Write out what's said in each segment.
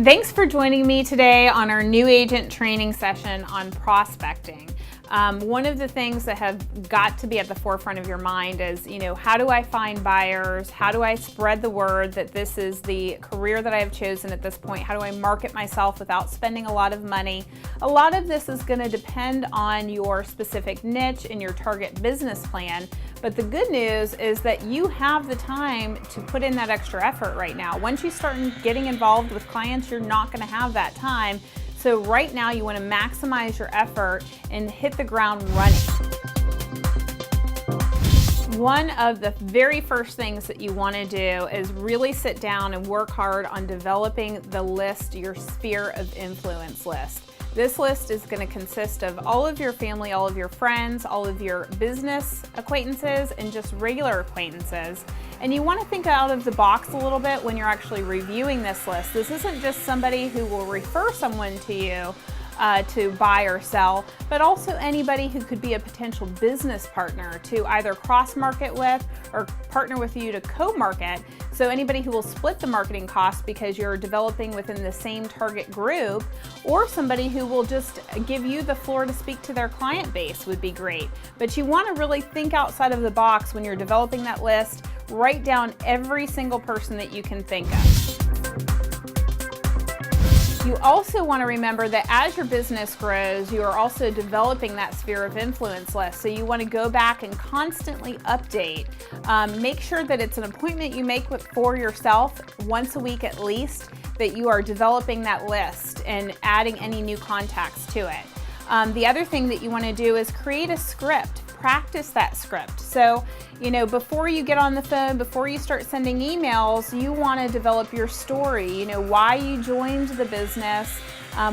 Thanks for joining me today on our new agent training session on prospecting. One of the things that have got to be at the forefront of your mind is, how do I find buyers? How do I spread the word that this is the career that I have chosen at this point? How do I market myself without spending a lot of money? A lot of this is going to depend on your specific niche and your target business plan. But the good news is that you have the time to put in that extra effort right now. Once you start getting involved with clients, you're not going to have that time. So right now you want to maximize your effort and hit the ground running. One of the very first things that you want to do is really sit down and work hard on developing the list, your sphere of influence list. This list is going to consist of all of your family, all of your friends, all of your business acquaintances, and just regular acquaintances. And you want to think out of the box a little bit when you're actually reviewing this list. This isn't just somebody who will refer someone to you to buy or sell, but also anybody who could be a potential business partner to either cross-market with or partner with you to co-market. So anybody who will split the marketing costs because you're developing within the same target group, or somebody who will just give you the floor to speak to their client base would be great. But you want to really think outside of the box when you're developing that list. Write down every single person that you can think of. You also want to remember that as your business grows, you are also developing that sphere of influence list. So you want to go back and constantly update. Make sure that it's an appointment you make for yourself once a week at least, that you are developing that list and adding any new contacts to it. The other thing that you want to do is create a script. Practice that script. So, before you get on the phone, before you start sending emails, you want to develop your story, why you joined the business,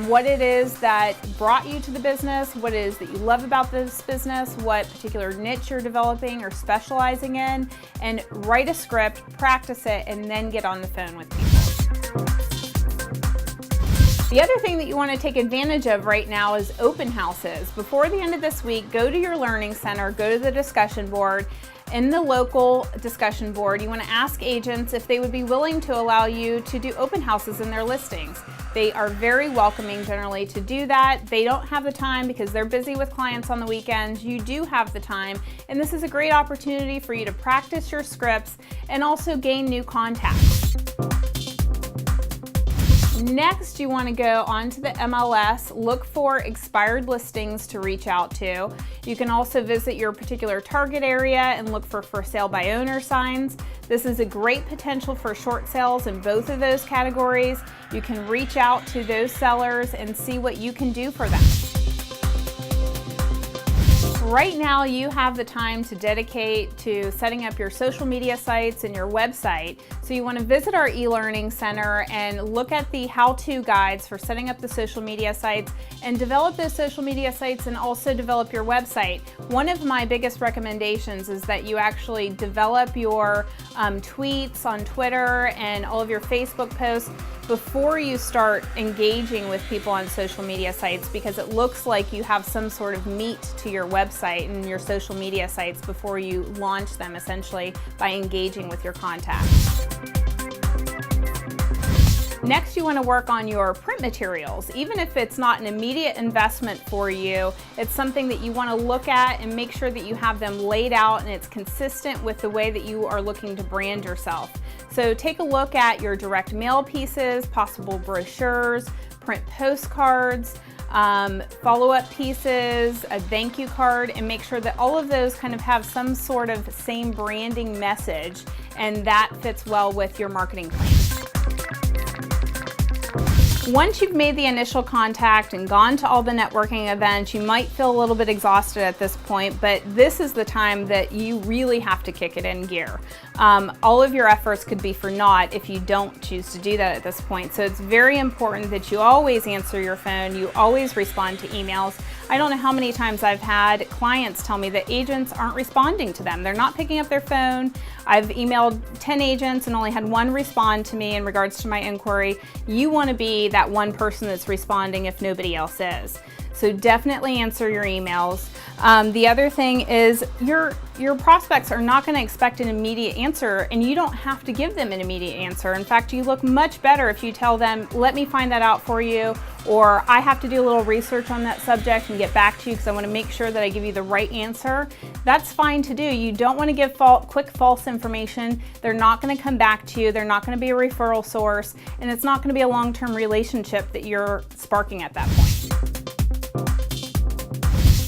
what it is that brought you to the business, what it is that you love about this business, what particular niche you're developing or specializing in, and write a script, practice it, and then get on the phone with people. The other thing that you want to take advantage of right now is open houses. Before the end of this week, go to your learning center, go to the discussion board. In the local discussion board, you want to ask agents if they would be willing to allow you to do open houses in their listings. They are very welcoming generally to do that. They don't have the time because they're busy with clients on the weekends. You do have the time, and this is a great opportunity for you to practice your scripts and also gain new contacts. Next, you want to go onto the MLS, look for expired listings to reach out to. You can also visit your particular target area and look for sale by owner signs. This is a great potential for short sales in both of those categories. You can reach out to those sellers and see what you can do for them. Right now, you have the time to dedicate to setting up your social media sites and your website. So you want to visit our e-learning center and look at the how-to guides for setting up the social media sites and develop those social media sites and also develop your website. One of my biggest recommendations is that you actually develop your tweets on Twitter and all of your Facebook posts before you start engaging with people on social media sites, because it looks like you have some sort of meat to your website and your social media sites before you launch them, essentially by engaging with your contacts. Next, you want to work on your print materials. Even if it's not an immediate investment for you, it's something that you want to look at and make sure that you have them laid out and it's consistent with the way that you are looking to brand yourself. So take a look at your direct mail pieces, possible brochures, print postcards, follow-up pieces, a thank you card, and make sure that all of those kind of have some sort of same branding message, and that fits well with your marketing plan. Once you've made the initial contact and gone to all the networking events, you might feel a little bit exhausted at this point, but this is the time that you really have to kick it in gear. All of your efforts could be for naught if you don't choose to do that at this point. So it's very important that you always answer your phone, you always respond to emails. I don't know how many times I've had clients tell me that agents aren't responding to them. They're not picking up their phone. I've emailed 10 agents and only had one respond to me in regards to my inquiry. You want to be that one person that's responding if nobody else is. So definitely answer your emails. The other thing is your prospects are not going to expect an immediate answer, and you don't have to give them an immediate answer. In fact, you look much better if you tell them, let me find that out for you, or I have to do a little research on that subject and get back to you because I want to make sure that I give you the right answer. That's fine to do. You don't want to give quick false information. They're not going to come back to you. They're not going to be a referral source, and it's not going to be a long-term relationship that you're sparking at that point.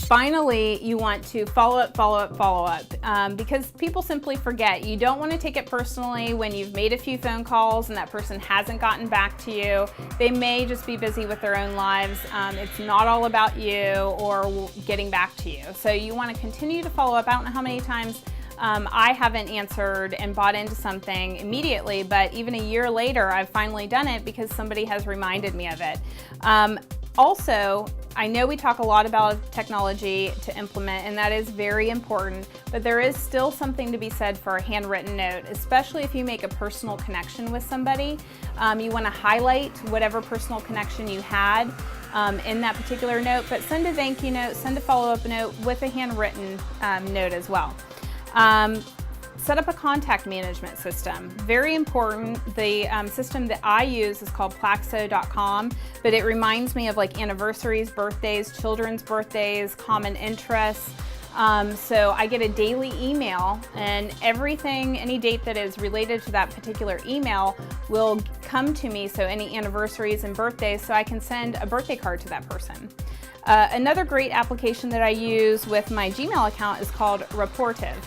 Finally, you want to follow up, because people simply forget. You don't want to take it personally when you've made a few phone calls and that person hasn't gotten back to you. They may just be busy with their own lives. It's not all about you or getting back to you. So you want to continue to follow up. I don't know how many times I haven't answered and bought into something immediately, but even a year later, I've finally done it because somebody has reminded me of it. Also, I know we talk a lot about technology to implement, and that is very important, but there is still something to be said for a handwritten note, especially if you make a personal connection with somebody. You want to highlight whatever personal connection you had in that particular note, but send a thank you note, send a follow-up note with a handwritten note as well. Set up a contact management system. Very important. The system that I use is called Plaxo.com, but it reminds me of like anniversaries, birthdays, children's birthdays, common interests. So I get a daily email, and everything, any date that is related to that particular email will come to me, so any anniversaries and birthdays, so I can send a birthday card to that person. Another great application that I use with my Gmail account is called Rapportive.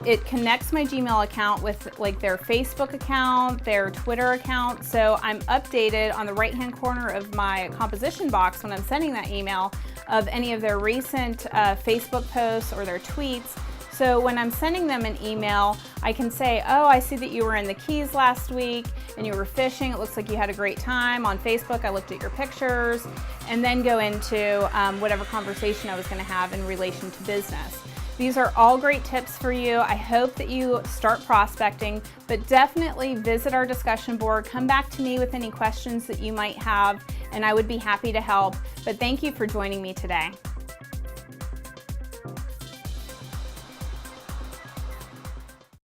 It connects my Gmail account with like their Facebook account, their Twitter account, so I'm updated on the right-hand corner of my composition box when I'm sending that email of any of their recent Facebook posts or their tweets. So when I'm sending them an email, I can say, oh, I see that you were in the Keys last week and you were fishing. It looks like you had a great time. On Facebook, I looked at your pictures, and then go into whatever conversation I was going to have in relation to business. These are all great tips for you. I hope that you start prospecting, but definitely visit our discussion board. Come back to me with any questions that you might have, and I would be happy to help. But thank you for joining me today.